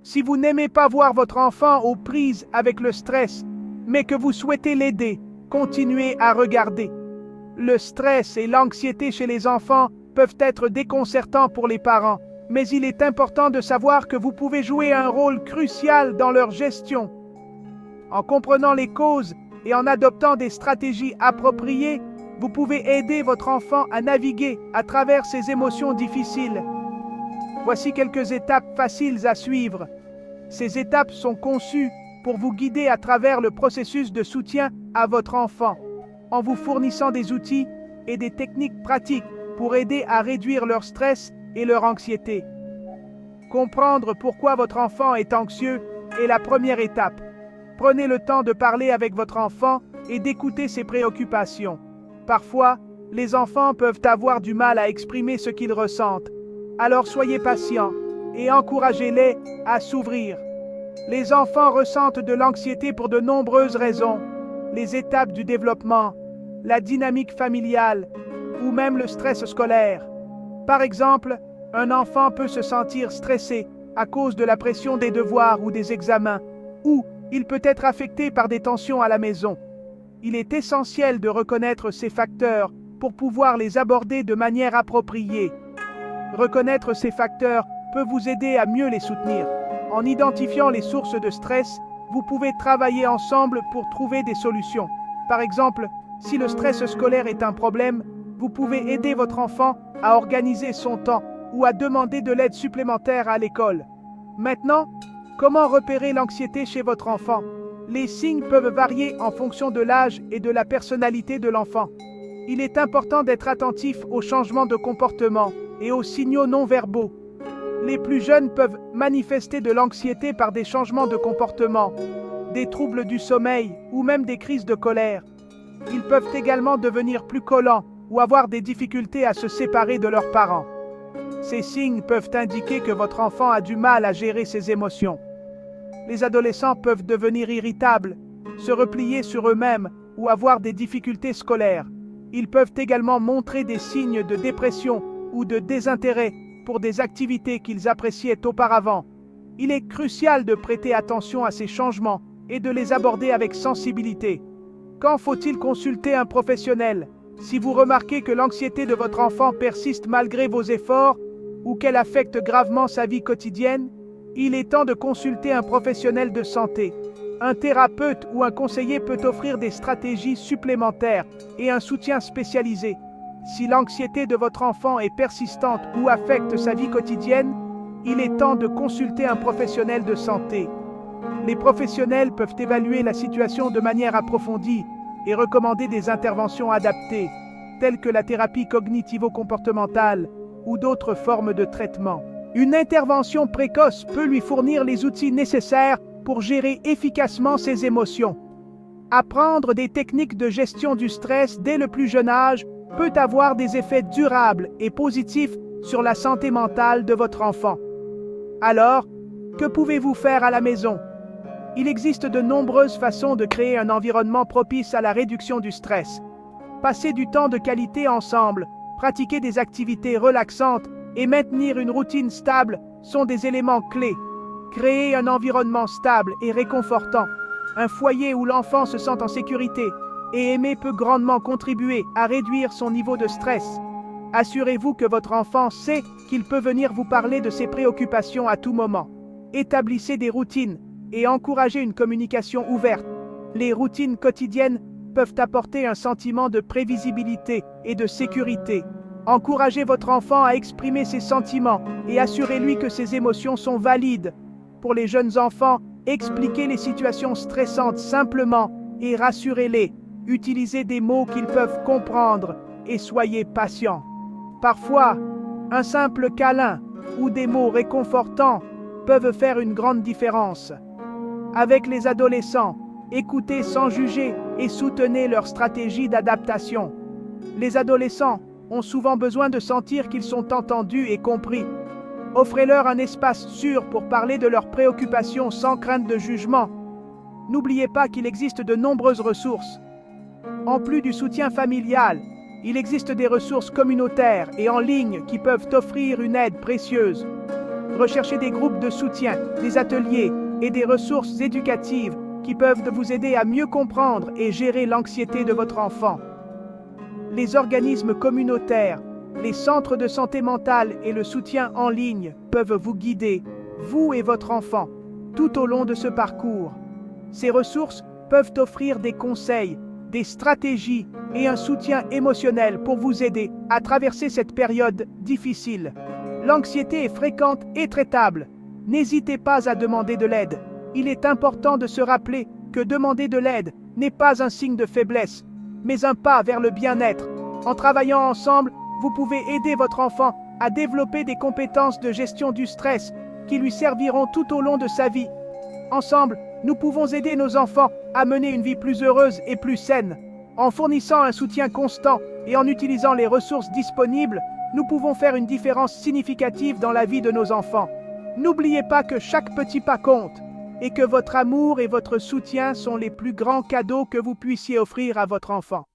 Si vous n'aimez pas voir votre enfant aux prises avec le stress, mais que vous souhaitez l'aider, continuez à regarder. Le stress et l'anxiété chez les enfants peuvent être déconcertants pour les parents, mais il est important de savoir que vous pouvez jouer un rôle crucial dans leur gestion. En comprenant les causes et en adoptant des stratégies appropriées, vous pouvez aider votre enfant à naviguer à travers ces émotions difficiles. Voici quelques étapes faciles à suivre. Ces étapes sont conçues pour vous guider à travers le processus de soutien à votre enfant, en vous fournissant des outils et des techniques pratiques pour aider à réduire leur stress et leur anxiété. Comprendre pourquoi votre enfant est anxieux est la première étape. Prenez le temps de parler avec votre enfant et d'écouter ses préoccupations. Parfois, les enfants peuvent avoir du mal à exprimer ce qu'ils ressentent. Alors soyez patient et encouragez-les à s'ouvrir. Les enfants ressentent de l'anxiété pour de nombreuses raisons. Les étapes du développement, la dynamique familiale ou même le stress scolaire. Par exemple, un enfant peut se sentir stressé à cause de la pression des devoirs ou des examens, ou il peut être affecté par des tensions à la maison. Il est essentiel de reconnaître ces facteurs pour pouvoir les aborder de manière appropriée. Reconnaître ces facteurs peut vous aider à mieux les soutenir. En identifiant les sources de stress, vous pouvez travailler ensemble pour trouver des solutions. Par exemple, si le stress scolaire est un problème, vous pouvez aider votre enfant à organiser son temps ou à demander de l'aide supplémentaire à l'école. Maintenant, comment repérer l'anxiété chez votre enfant? Les signes peuvent varier en fonction de l'âge et de la personnalité de l'enfant. Il est important d'être attentif aux changements de comportement et aux signaux non verbaux. Les plus jeunes peuvent manifester de l'anxiété par des changements de comportement, des troubles du sommeil ou même des crises de colère. Ils peuvent également devenir plus collants ou avoir des difficultés à se séparer de leurs parents. Ces signes peuvent indiquer que votre enfant a du mal à gérer ses émotions. Les adolescents peuvent devenir irritables, se replier sur eux-mêmes ou avoir des difficultés scolaires. Ils peuvent également montrer des signes de dépression ou de désintérêt pour des activités qu'ils appréciaient auparavant. Il est crucial de prêter attention à ces changements et de les aborder avec sensibilité. Quand faut-il consulter un professionnel? Si vous remarquez que l'anxiété de votre enfant persiste malgré vos efforts ou qu'elle affecte gravement sa vie quotidienne, il est temps de consulter un professionnel de santé. Un thérapeute ou un conseiller peut offrir des stratégies supplémentaires et un soutien spécialisé. Si l'anxiété de votre enfant est persistante ou affecte sa vie quotidienne, il est temps de consulter un professionnel de santé. Les professionnels peuvent évaluer la situation de manière approfondie et recommander des interventions adaptées, telles que la thérapie cognitivo-comportementale ou d'autres formes de traitement. Une intervention précoce peut lui fournir les outils nécessaires pour gérer efficacement ses émotions. Apprendre des techniques de gestion du stress dès le plus jeune âge peut avoir des effets durables et positifs sur la santé mentale de votre enfant. Alors, que pouvez-vous faire à la maison? Il existe de nombreuses façons de créer un environnement propice à la réduction du stress. Passer du temps de qualité ensemble, pratiquer des activités relaxantes et maintenir une routine stable sont des éléments clés. Créer un environnement stable et réconfortant, un foyer où l'enfant se sent en sécurité et aimé peut grandement contribuer à réduire son niveau de stress. Assurez-vous que votre enfant sait qu'il peut venir vous parler de ses préoccupations à tout moment. Établissez des routines et encouragez une communication ouverte. Les routines quotidiennes peuvent apporter un sentiment de prévisibilité et de sécurité. Encouragez votre enfant à exprimer ses sentiments et assurez-lui que ses émotions sont valides. Pour les jeunes enfants, expliquez les situations stressantes simplement et rassurez-les. Utilisez des mots qu'ils peuvent comprendre et soyez patient. Parfois, un simple câlin ou des mots réconfortants peuvent faire une grande différence. Avec les adolescents, écoutez sans juger et soutenez leur stratégie d'adaptation. Les adolescents ont souvent besoin de sentir qu'ils sont entendus et compris. Offrez-leur un espace sûr pour parler de leurs préoccupations sans crainte de jugement. N'oubliez pas qu'il existe de nombreuses ressources. En plus du soutien familial, il existe des ressources communautaires et en ligne qui peuvent offrir une aide précieuse. Recherchez des groupes de soutien, des ateliers et des ressources éducatives qui peuvent vous aider à mieux comprendre et gérer l'anxiété de votre enfant. Les organismes communautaires, les centres de santé mentale et le soutien en ligne peuvent vous guider, vous et votre enfant, tout au long de ce parcours. Ces ressources peuvent offrir des conseils, des stratégies et un soutien émotionnel pour vous aider à traverser cette période difficile. L'anxiété est fréquente et traitable. N'hésitez pas à demander de l'aide. Il est important de se rappeler que demander de l'aide n'est pas un signe de faiblesse, mais un pas vers le bien-être. En travaillant ensemble, vous pouvez aider votre enfant à développer des compétences de gestion du stress qui lui serviront tout au long de sa vie. Ensemble, nous pouvons aider nos enfants à mener une vie plus heureuse et plus saine. En fournissant un soutien constant et en utilisant les ressources disponibles, nous pouvons faire une différence significative dans la vie de nos enfants. N'oubliez pas que chaque petit pas compte et que votre amour et votre soutien sont les plus grands cadeaux que vous puissiez offrir à votre enfant.